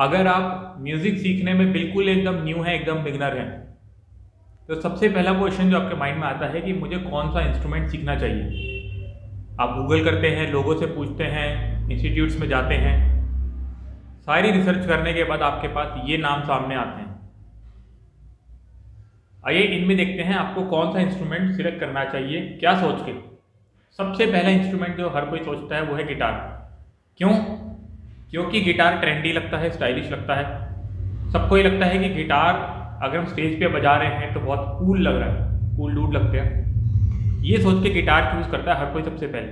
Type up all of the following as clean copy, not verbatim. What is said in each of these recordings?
अगर आप म्यूज़िक सीखने में बिल्कुल एकदम न्यू हैं, एकदम बिगिनर हैं, तो सबसे पहला क्वेश्चन जो आपके माइंड में आता है कि मुझे कौन सा इंस्ट्रूमेंट सीखना चाहिए। आप गूगल करते हैं, लोगों से पूछते हैं, इंस्टीट्यूट्स में जाते हैं, सारी रिसर्च करने के बाद आपके पास ये नाम सामने आते हैं। आइए इनमें देखते हैं आपको कौन सा इंस्ट्रूमेंट सिलेक्ट करना चाहिए, क्या सोच के। सबसे पहला इंस्ट्रूमेंट जो हर कोई सोचता है वो है गिटार। क्यों? क्योंकि गिटार ट्रेंडी लगता है, स्टाइलिश लगता है। सबको ये लगता है कि गिटार अगर हम स्टेज पे बजा रहे हैं तो बहुत कूल लग रहा है, कूल डूड लगते हैं। ये सोच के गिटार चूज़ करता है हर कोई सबसे पहले।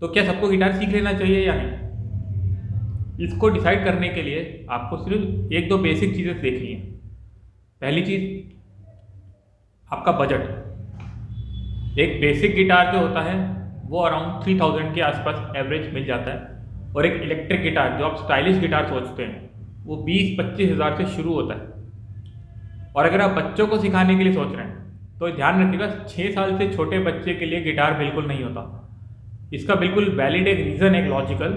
तो क्या सबको गिटार सीख लेना चाहिए या नहीं? इसको डिसाइड करने के लिए आपको सिर्फ एक दो बेसिक चीज़ें देखनी है। पहली चीज़, आपका बजट। एक बेसिक गिटार जो होता है वो अराउंड 3000 के आसपास एवरेज मिल जाता है, और एक इलेक्ट्रिक गिटार जो आप स्टाइलिश गिटार सोचते हैं वो 20-25 हज़ार से शुरू होता है। और अगर आप बच्चों को सिखाने के लिए सोच रहे हैं तो ध्यान रखिएगा, 6 साल से छोटे बच्चे के लिए गिटार बिल्कुल नहीं होता। इसका बिल्कुल वैलिड एक रीज़न, एक लॉजिकल,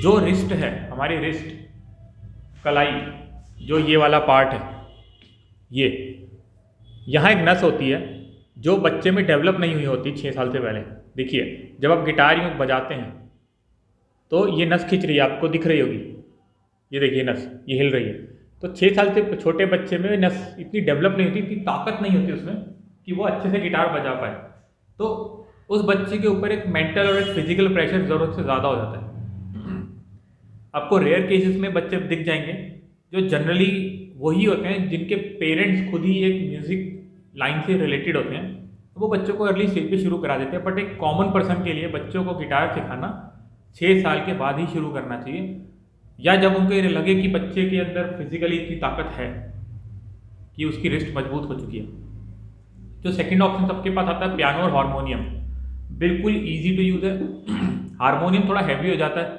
जो रिस्ट है, हमारी रिस्ट कलाई, जो ये वाला पार्ट है, ये यहाँ एक नस होती है जो बच्चे में डेवलप नहीं हुई होती 6 साल से पहले। देखिए, जब आप गिटार यूँ बजाते हैं तो ये नस खिंच रही है, आपको दिख रही होगी, ये देखिए नस, ये हिल रही है। तो 6 साल से छोटे बच्चे में नस इतनी डेवलप नहीं होती, इतनी ताकत नहीं होती उसमें कि वो अच्छे से गिटार बजा पाए। तो उस बच्चे के ऊपर एक मेंटल और एक फिजिकल प्रेशर ज़रूरत से ज़्यादा हो जाता है। आपको रेयर केसेस में बच्चे दिख जाएंगे जो जनरली वही होते हैं जिनके पेरेंट्स खुद ही एक म्यूज़िक लाइन से रिलेटेड होते हैं, तो वो बच्चों को अर्ली स्टेज पे शुरू करा देते हैं। बट एक कॉमन पर्सन के लिए बच्चों को गिटार सिखाना 6 साल के बाद ही शुरू करना चाहिए, या जब उनको ये लगे कि बच्चे के अंदर फिजिकली इतनी ताकत है कि उसकी रिस्ट मजबूत हो चुकी है। जो सेकंड ऑप्शन सबके पास आता है, पियानो और हारमोनियम। बिल्कुल ईजी टू यूज़ है। हारमोनियम थोड़ा हैवी हो जाता है,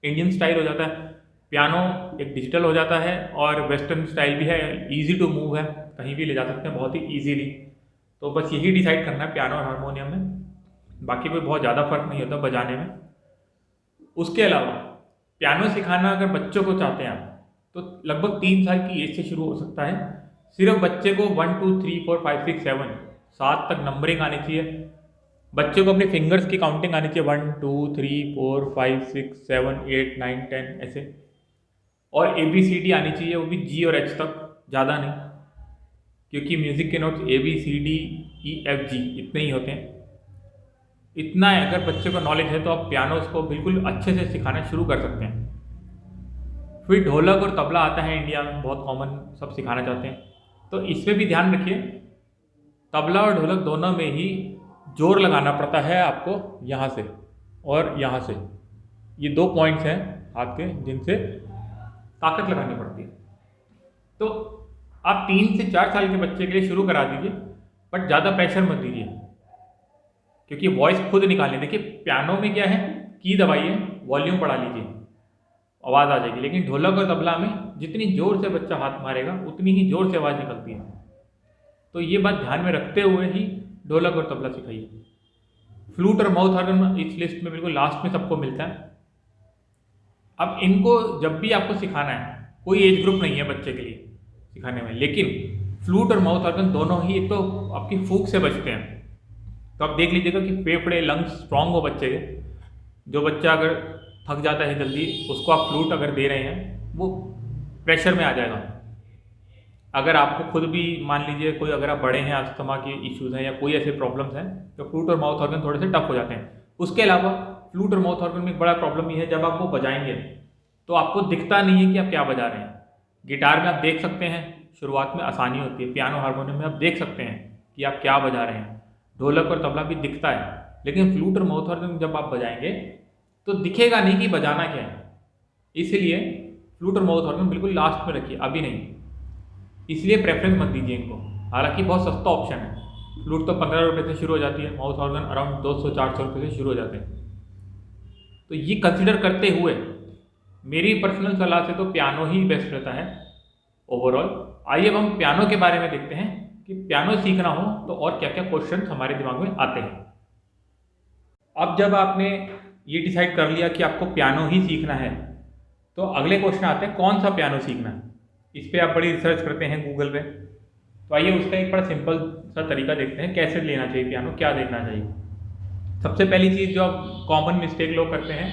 इंडियन स्टाइल हो जाता है। पियानो एक डिजिटल हो जाता है और वेस्टर्न स्टाइल भी है, ईजी टू मूव है, कहीं भी ले जा सकते हैं बहुत ही ईजीली। तो बस यही डिसाइड करना है पियानो और हारमोनियम में, बाकी कोई बहुत ज़्यादा फर्क नहीं होता बजाने में। उसके अलावा पियानो सिखाना अगर बच्चों को चाहते हैं आप, तो लगभग 3 साल की एज से शुरू हो सकता है। सिर्फ बच्चे को 1 2 3 4 5 6 7 7 तक नंबरिंग आनी चाहिए। बच्चे को अपने फिंगर्स की काउंटिंग आनी चाहिए, 1 2 3 4 5 6 7 8 9 10 ऐसे। और ABCD आनी चाहिए, वो भी G और H तक, ज़्यादा नहीं, क्योंकि म्यूज़िक के notes ABCD E F G इतने ही होते हैं। इतना है, अगर बच्चे को नॉलेज है तो आप पियानो को बिल्कुल अच्छे से सिखाना शुरू कर सकते हैं। फिर ढोलक और तबला आता है, इंडिया में बहुत कॉमन, सब सिखाना चाहते हैं। तो इसमें भी ध्यान रखिए, तबला और ढोलक दोनों में ही जोर लगाना पड़ता है आपको, यहाँ से और यहाँ से। ये 2 पॉइंट्स हैं हाथ के जिनसे ताकत लगानी पड़ती है। तो आप 3 से 4 साल के बच्चे के लिए शुरू करा दीजिए, बट ज़्यादा प्रेशर मत दीजिए, क्योंकि वॉइस खुद निकालनी। देखिए, पियानो में क्या है, की दबाइए, वॉल्यूम बढ़ा लीजिए, आवाज़ आ जाएगी। लेकिन ढोलक और तबला में जितनी ज़ोर से बच्चा हाथ मारेगा उतनी ही ज़ोर से आवाज़ निकलती है। तो ये बात ध्यान में रखते हुए ही ढोलक और तबला सिखाइए। फ्लूट और माउथ ऑर्गन इस लिस्ट में बिल्कुल लास्ट में सबको मिलता है। अब इनको जब भी आपको सिखाना है, कोई एज ग्रुप नहीं है बच्चे के लिए सिखाने में, लेकिन फ्लूट और माउथ ऑर्गन दोनों ही एक तो आपकी फूंक से बचते हैं। तो आप देख लीजिएगा कि फेफड़े, लंग्स स्ट्रांग हो बच्चे के। जो बच्चा अगर थक जाता है जल्दी, उसको आप फ्लूट अगर दे रहे हैं, वो प्रेशर में आ जाएगा। अगर आपको खुद भी मान लीजिए कोई, अगर आप बड़े हैं, अस्थमा के इश्यूज़ हैं या कोई ऐसे प्रॉब्लम्स हैं, तो फ्लूट और माउथ ऑर्गन थोड़े से टफ हो जाते हैं। उसके अलावा फ्लूट और माउथ ऑर्गन में एक बड़ा प्रॉब्लम ये है, जब आप वो बजाएंगे तो आपको दिखता नहीं है कि आप क्या बजा रहे हैं। गिटार में आप देख सकते हैं, शुरुआत में आसानी होती है। पियानो, हारमोनियम में आप देख सकते हैं कि आप क्या बजा रहे हैं। ढोलक और तबला भी दिखता है, लेकिन फ्लूट और माउथ ऑर्गन जब आप बजाएंगे तो दिखेगा नहीं कि बजाना क्या है। इसलिए फ्लूट और माउथ ऑर्गन बिल्कुल लास्ट में रखिए, अभी नहीं। इसलिए प्रेफरेंस मत दीजिए इनको, हालांकि बहुत सस्ता ऑप्शन है। फ्लूट तो 15 रुपये से शुरू हो जाती है, माउथ ऑर्गन अराउंड 200-400 रुपये से शुरू हो जाते हैं। तो ये कंसिडर करते हुए मेरी पर्सनल सलाह से तो पियानो ही बेस्ट रहता है ओवरऑल। आइए अब हम पियानो के बारे में देखते हैं कि पियानो सीखना हो तो और क्या क्या क्वेश्चन हमारे दिमाग में आते हैं। अब जब आपने ये डिसाइड कर लिया कि आपको पियानो ही सीखना है, तो अगले क्वेश्चन आते हैं, कौन सा पियानो सीखना है। इस पर आप बड़ी रिसर्च करते हैं गूगल पे। तो आइए उसका एक बड़ा सिंपल सा तरीका देखते हैं, कैसे लेना चाहिए पियानो, क्या देखना चाहिए। सबसे पहली चीज़ जो आप कॉमन मिस्टेक लोग करते हैं,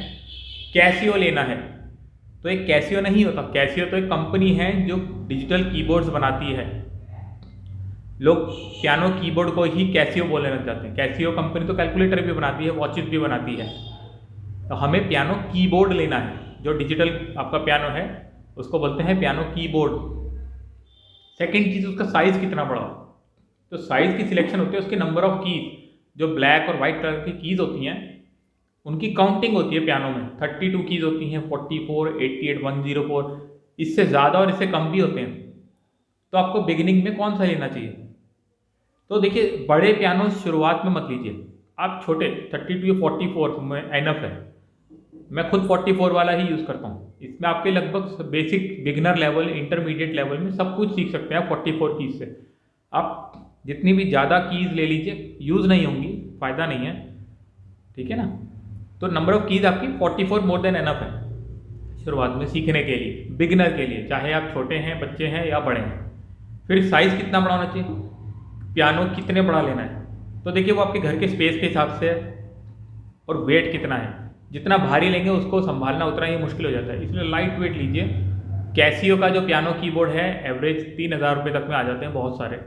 कैसियो लेना है। तो एक कैसियो नहीं होता, कैसियो तो एक कंपनी है जो डिजिटल कीबोर्ड्स बनाती है। लोग पियानो कीबोर्ड को ही कैसियो बोलने लग जाते हैं। कैसियो कंपनी तो कैलकुलेटर भी बनाती है, वॉचेस भी बनाती है। तो हमें पियानो कीबोर्ड लेना है। जो डिजिटल आपका पियानो है उसको बोलते हैं पियानो कीबोर्ड। सेकंड चीज़, उसका साइज़ कितना बड़ा हो। तो साइज़ की सिलेक्शन होती है उसके नंबर ऑफ कीज। जो ब्लैक और वाइट कलर की कीज़ होती हैं उनकी काउंटिंग होती है पियानो में। 32 कीज़ होती हैं, 44, 88, 104, इससे ज़्यादा और इससे कम भी होते हैं। तो आपको बिगिनिंग में कौन सा लेना चाहिए। तो देखिए, बड़े पियानो शुरुआत में मत लीजिए। आप छोटे 32 या 44 में एनफ है। मैं खुद 44 वाला ही यूज़ करता हूँ। इसमें आपके लगभग basic beginner level, intermediate level में सब कुछ सीख सकते हैं 44 कीज़ से। आप जितनी भी ज़्यादा कीज़ ले लीजिए, यूज़ नहीं होंगी, फ़ायदा नहीं है, ठीक है ना। तो नंबर ऑफ़ कीज़ आपकी 44 मोर देन एनफ है शुरुआत में सीखने के लिए, बिगिनर के लिए, चाहे आप छोटे हैं, बच्चे हैं या बड़े हैं। फिर साइज़ कितना बड़ा होना चाहिए, पियानो कितने बड़ा लेना है। तो देखिए वो आपके घर के स्पेस के हिसाब से है और वेट कितना है। जितना भारी लेंगे उसको संभालना उतना ही मुश्किल हो जाता है, इसलिए लाइट वेट लीजिए। कैसियो का जो पियानो कीबोर्ड है एवरेज 3000 रुपये तक में आ जाते हैं बहुत सारे।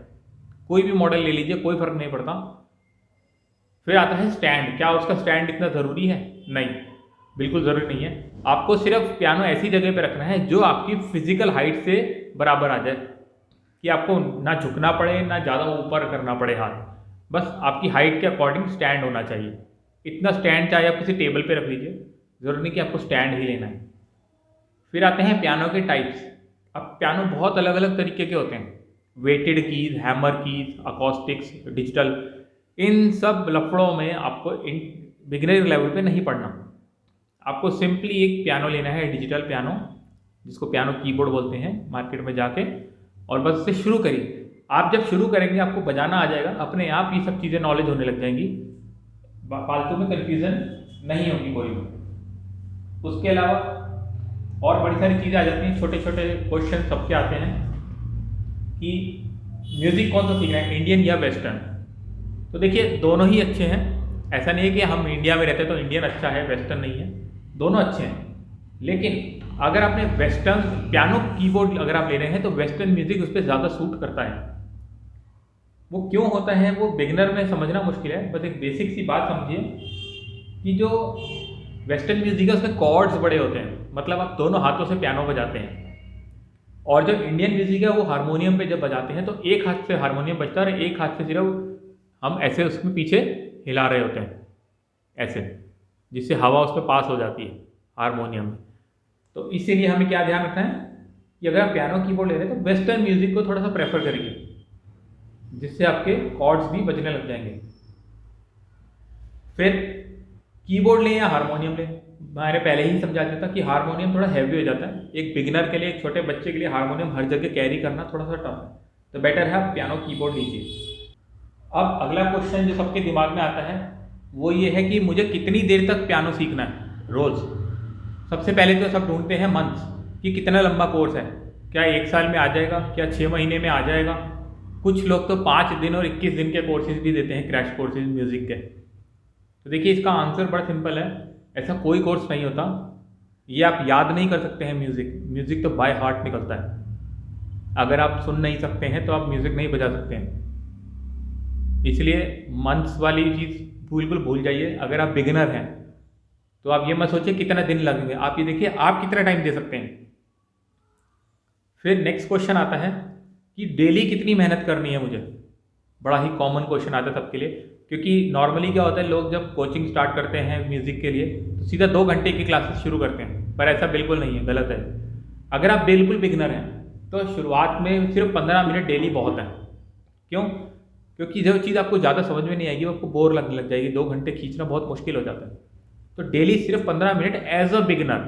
कोई भी मॉडल ले लीजिए, कोई फ़र्क नहीं पड़ता। फिर आता है स्टैंड। क्या उसका स्टैंड इतना ज़रूरी है? नहीं, बिल्कुल ज़रूरी नहीं है। आपको सिर्फ पियानो ऐसी जगह पे रखना है जो आपकी फिजिकल हाइट से बराबर आ जाए, कि आपको ना झुकना पड़े ना ज़्यादा ऊपर करना पड़े हाथ। बस आपकी हाइट के अकॉर्डिंग स्टैंड होना चाहिए। इतना स्टैंड चाहे आप किसी टेबल पे रख लीजिए, ज़रूरी नहीं कि आपको स्टैंड ही लेना है। फिर आते हैं पियानो के टाइप्स। अब पियानो बहुत अलग अलग तरीके के होते हैं। Weighted keys, hammer keys, acoustics, digital, इन सब लफड़ों में आपको इन बिगिनर लेवल पे नहीं पढ़ना। आपको सिंपली एक पियानो लेना है, डिजिटल पियानो, जिसको पियानो कीबोर्ड बोलते हैं, मार्केट में जाके, और बस इससे शुरू करिए। आप जब शुरू करेंगे आपको बजाना आ जाएगा, अपने आप ये सब चीज़ें नॉलेज होने लग जाएंगी, फालतू में कन्फ्यूज़न नहीं होगी कोई भी। उसके अलावा और बड़ी सारी चीज़ें आ जाती हैं, छोटे छोटे क्वेश्चन सबके आते हैं कि म्यूज़िक कौन सा सीखना है, इंडियन या वेस्टर्न। तो देखिए दोनों ही अच्छे हैं। ऐसा नहीं है कि हम इंडिया में रहते हैं तो इंडियन अच्छा है, वेस्टर्न नहीं है, दोनों अच्छे हैं। लेकिन अगर आपने वेस्टर्न पियानो कीबोर्ड अगर आप ले रहे हैं तो वेस्टर्न म्यूज़िक उस पर ज़्यादा सूट करता है। वो क्यों होता है वो बिगिनर में समझना मुश्किल है, बस एक बेसिक सी बात समझिए कि जो वेस्टर्न म्यूज़िक है उसमें कॉर्ड्स बड़े होते हैं, मतलब आप दोनों हाथों से पियानो बजाते हैं। और जो इंडियन म्यूज़िक है वो हारमोनियम पे जब बजाते हैं तो एक हाथ से हारमोनियम बजता है और एक हाथ से सिर्फ हम ऐसे उसमें पीछे हिला रहे होते हैं ऐसे, जिससे हवा उस पर पास हो जाती है हारमोनियम में। तो इसीलिए हमें क्या ध्यान रखना है कि अगर आप पियानो कीबोर्ड ले रहे हैं तो वेस्टर्न म्यूज़िक को थोड़ा सा प्रेफर करिए, जिससे आपके कॉर्ड्स भी बजने लग जाएंगे। फिर कीबोर्ड लें या हारमोनियम लें, मैंने पहले ही समझा दिया था कि हारमोनियम थोड़ा हैवी हो जाता है। एक बिगिनर के लिए, एक छोटे बच्चे के लिए हारमोनियम हर जगह कैरी करना थोड़ा सा टफ है, तो बेटर है आप पियानो कीबोर्ड लीजिए। अब अगला क्वेश्चन जो सबके दिमाग में आता है वो ये है कि मुझे कितनी देर तक पियानो सीखना है रोज़। सबसे पहले तो सब ढूंढते हैं मंथ्स, कि कितना लंबा कोर्स है, क्या 1 साल में आ जाएगा, क्या 6 महीने में आ जाएगा। कुछ लोग तो 5 दिन और 21 दिन के कोर्सेज भी देते हैं, क्रैश कोर्सेज म्यूज़िक के। तो देखिए इसका आंसर बड़ा सिंपल है, ऐसा कोई कोर्स नहीं होता। ये आप याद नहीं कर सकते हैं म्यूज़िक तो बाय हार्ट निकलता है। अगर आप सुन नहीं सकते हैं तो आप म्यूज़िक नहीं बजा सकते हैं। इसलिए मंथ्स वाली चीज़ बिल्कुल भूल जाइए। अगर आप बिगिनर हैं तो आप ये मत सोचिए कितना दिन लगेंगे, आप ये देखिए आप कितना टाइम दे सकते हैं। फिर नेक्स्ट क्वेश्चन आता है कि डेली कितनी मेहनत करनी है मुझे। बड़ा ही कॉमन क्वेश्चन आता है सबके लिए, क्योंकि नॉर्मली क्या होता है, लोग जब कोचिंग स्टार्ट करते हैं म्यूज़िक के लिए तो सीधा 2 घंटे की क्लासेस शुरू करते हैं, पर ऐसा बिल्कुल नहीं है, गलत है। अगर आप बिल्कुल बिगिनर हैं तो शुरुआत में सिर्फ 15 मिनट डेली बहुत है। क्यों? क्योंकि जो चीज़ आपको ज़्यादा समझ में नहीं आएगी वो आपको बोर लगने लग जाएगी, 2 घंटे खींचना बहुत मुश्किल हो जाता है। तो डेली सिर्फ 15 मिनट एज अ बिगिनर।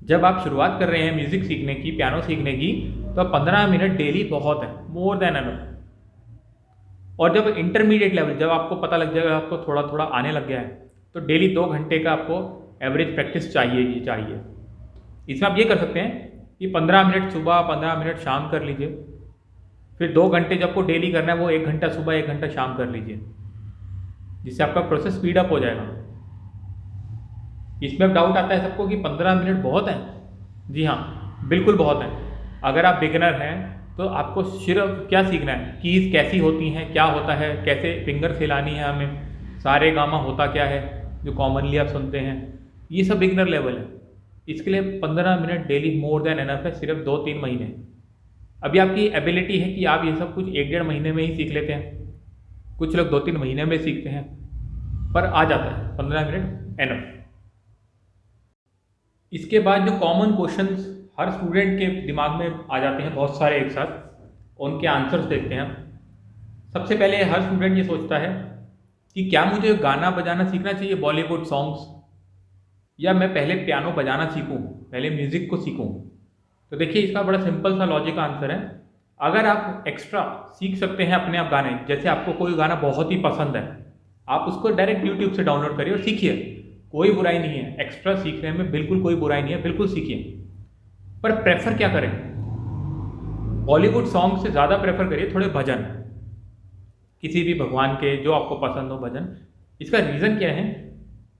जब आप शुरुआत कर रहे हैं म्यूज़िक सीखने की, पियानो सीखने की, तो 15 मिनट डेली बहुत है, मोर देन एनफ। और जब इंटरमीडिएट लेवल, जब आपको पता लग जाएगा, आपको थोड़ा थोड़ा आने लग गया है, तो डेली 2 घंटे का आपको एवरेज प्रैक्टिस चाहिए ही चाहिए। इसमें आप ये कर सकते हैं कि 15 मिनट सुबह 15 मिनट शाम कर लीजिए, फिर 2 घंटे जब आपको डेली करना है वो 1 घंटा सुबह 1 घंटा शाम कर लीजिए, जिससे आपका प्रोसेस स्पीड अप हो जाएगा। इसमें अब डाउट आता है सबको कि 15 मिनट बहुत है। जी हाँ, बिल्कुल बहुत है। अगर आप बिगिनर हैं तो आपको सिर्फ क्या सीखना है, कीज़ कैसी होती हैं, क्या होता है, कैसे फिंगर हिलानी है हमें, सारे गामा होता क्या है जो कॉमनली आप सुनते हैं, ये सब बिगिनर लेवल है। इसके लिए 15 minute daily more than enough है, सिर्फ 2-3 महीने। अभी आपकी एबिलिटी है कि आप ये सब कुछ 1-1.5 महीने में ही सीख लेते हैं, कुछ लोग 2-3 महीने में सीखते हैं, पर आ जाता है 15 मिनट एनफ। इसके बाद जो कॉमन क्वेश्चंस हर स्टूडेंट के दिमाग में आ जाते हैं बहुत सारे एक साथ, उनके आंसर्स देखते हैं। सबसे पहले हर स्टूडेंट ये सोचता है कि क्या मुझे गाना बजाना सीखना चाहिए बॉलीवुड सॉन्ग्स, या मैं पहले पियानो बजाना सीखूं, पहले म्यूज़िक को सीखूं। तो देखिए इसका बड़ा सिंपल सा लॉजिक आंसर है। अगर आप एक्स्ट्रा सीख सकते हैं अपने आप गाने, जैसे आपको कोई गाना बहुत ही पसंद है, आप उसको डायरेक्ट यूट्यूब से डाउनलोड करिए और सीखिए, कोई बुराई नहीं है। एक्स्ट्रा सीखने में बिल्कुल कोई बुराई नहीं है, बिल्कुल सीखिए। पर प्रेफर क्या करें, बॉलीवुड सॉन्ग से ज़्यादा प्रेफर करिए थोड़े भजन, किसी भी भगवान के जो आपको पसंद हो भजन। इसका रीज़न क्या है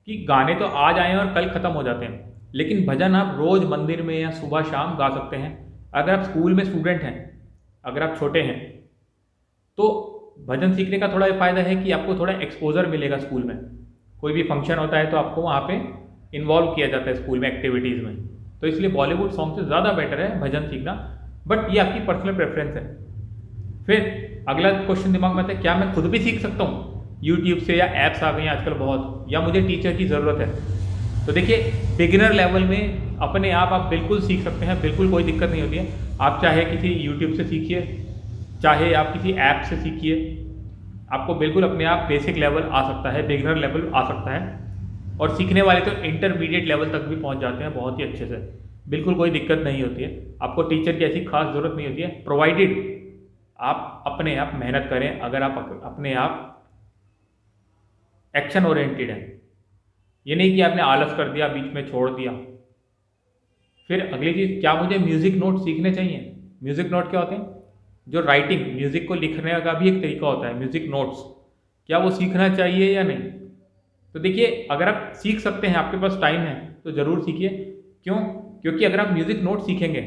कि गाने तो आज आए और कल ख़त्म हो जाते हैं, लेकिन भजन आप रोज़ मंदिर में या सुबह शाम गा सकते हैं। अगर आप स्कूल में स्टूडेंट हैं, अगर आप छोटे हैं, तो भजन सीखने का थोड़ा फ़ायदा है कि आपको थोड़ा एक्सपोजर मिलेगा। स्कूल में कोई भी फंक्शन होता है तो आपको वहाँ पे इन्वॉल्व किया जाता है स्कूल में एक्टिविटीज़ में, तो इसलिए बॉलीवुड सॉन्ग से ज़्यादा बेटर है भजन सीखना, बट ये आपकी पर्सनल प्रेफरेंस है। फिर अगला क्वेश्चन दिमाग में आता है, क्या मैं खुद भी सीख सकता हूँ यूट्यूब से, या ऐप्स आ गई हैं आजकल बहुत, या मुझे टीचर की ज़रूरत है। तो देखिए बिगिनर लेवल में अपने आप बिल्कुल सीख सकते हैं, बिल्कुल कोई दिक्कत नहीं होती है। आप चाहे किसी यूट्यूब से सीखिए, चाहे आप किसी ऐप से सीखिए, आपको बिल्कुल अपने आप बेसिक लेवल आ सकता है, बिगिनर लेवल आ सकता है, और सीखने वाले तो इंटरमीडिएट लेवल तक भी पहुंच जाते हैं बहुत ही अच्छे से, बिल्कुल कोई दिक्कत नहीं होती है। आपको टीचर की ऐसी खास ज़रूरत नहीं होती है, प्रोवाइडेड आप अपने आप मेहनत करें। अगर आप अपने आप एक्शन ओरिएंटेड हैं, ये नहीं कि आपने आलस कर दिया, बीच में छोड़ दिया। फिर अगली चीज़, क्या मुझे म्यूज़िक नोट सीखने चाहिए? म्यूज़िक नोट क्या होते हैं? जो राइटिंग, म्यूज़िक को लिखने का भी एक तरीका होता है, म्यूज़िक नोट्स, क्या वो सीखना चाहिए या नहीं? तो देखिए अगर आप सीख सकते हैं, आपके पास टाइम है, तो ज़रूर सीखिए। क्यों? क्योंकि अगर आप म्यूज़िक नोट सीखेंगे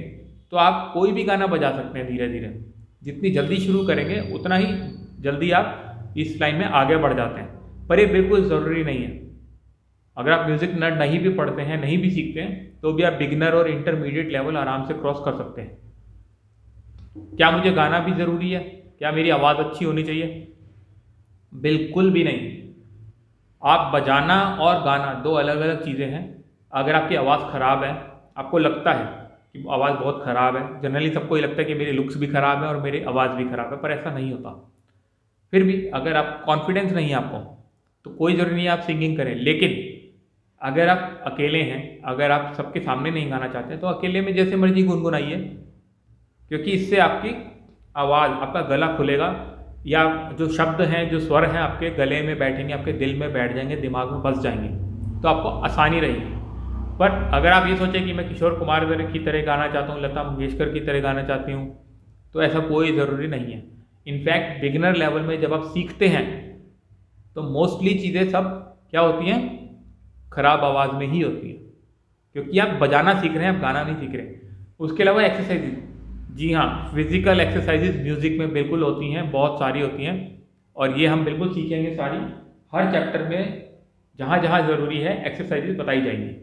तो आप कोई भी गाना बजा सकते हैं धीरे धीरे। जितनी जल्दी शुरू करेंगे उतना ही जल्दी आप इस लाइन में आगे बढ़ जाते हैं, पर ये बिल्कुल ज़रूरी नहीं है। अगर आप म्यूज़िक नोट नहीं भी पढ़ते हैं, नहीं भी सीखते हैं, तो भी आप बिगिनर और इंटरमीडिएट लेवल आराम से क्रॉस कर सकते हैं। क्या मुझे गाना भी ज़रूरी है? क्या मेरी आवाज़ अच्छी होनी चाहिए? बिल्कुल भी नहीं। आप बजाना और गाना दो अलग अलग चीज़ें हैं। अगर आपकी आवाज़ ख़राब है, आपको लगता है कि आवाज़ बहुत ख़राब है, जनरली सबको ये लगता है कि मेरी लुक्स भी ख़राब है और मेरी आवाज़ भी ख़राब है, पर ऐसा नहीं होता। फिर भी अगर आप कॉन्फिडेंस नहीं है आपको, तो कोई ज़रूरी नहीं है आप सिंगिंग करें। लेकिन अगर आप अकेले हैं, अगर आप सबके सामने नहीं गाना चाहते हैं, तो अकेले में जैसे मर्जी गुनगुनाइए, क्योंकि इससे आपकी आवाज़, आपका गला खुलेगा, या जो शब्द हैं, जो स्वर हैं आपके गले में बैठेंगे, आपके दिल में बैठ जाएंगे, दिमाग में बस जाएंगे, तो आपको आसानी रहेगी। पर अगर आप ये सोचें कि मैं किशोर कुमार की तरह गाना चाहता हूँ, लता मंगेशकर की तरह गाना चाहती हूँ, तो ऐसा कोई ज़रूरी नहीं है। इनफैक्ट बिगिनर लेवल में जब आप सीखते हैं तो मोस्टली चीज़ें सब क्या होती हैं, ख़राब आवाज़ में ही होती है, क्योंकि आप बजाना सीख रहे हैं, आप गाना नहीं सीख रहे। उसके अलावा एक्सरसाइजेज, जी हाँ, फिजिकल एक्सरसाइजेज म्यूज़िक में बिल्कुल होती हैं, बहुत सारी होती हैं, और ये हम बिल्कुल सीखेंगे सारी। हर चैप्टर में जहाँ जहाँ ज़रूरी है एक्सरसाइजेज बताई जाएंगी।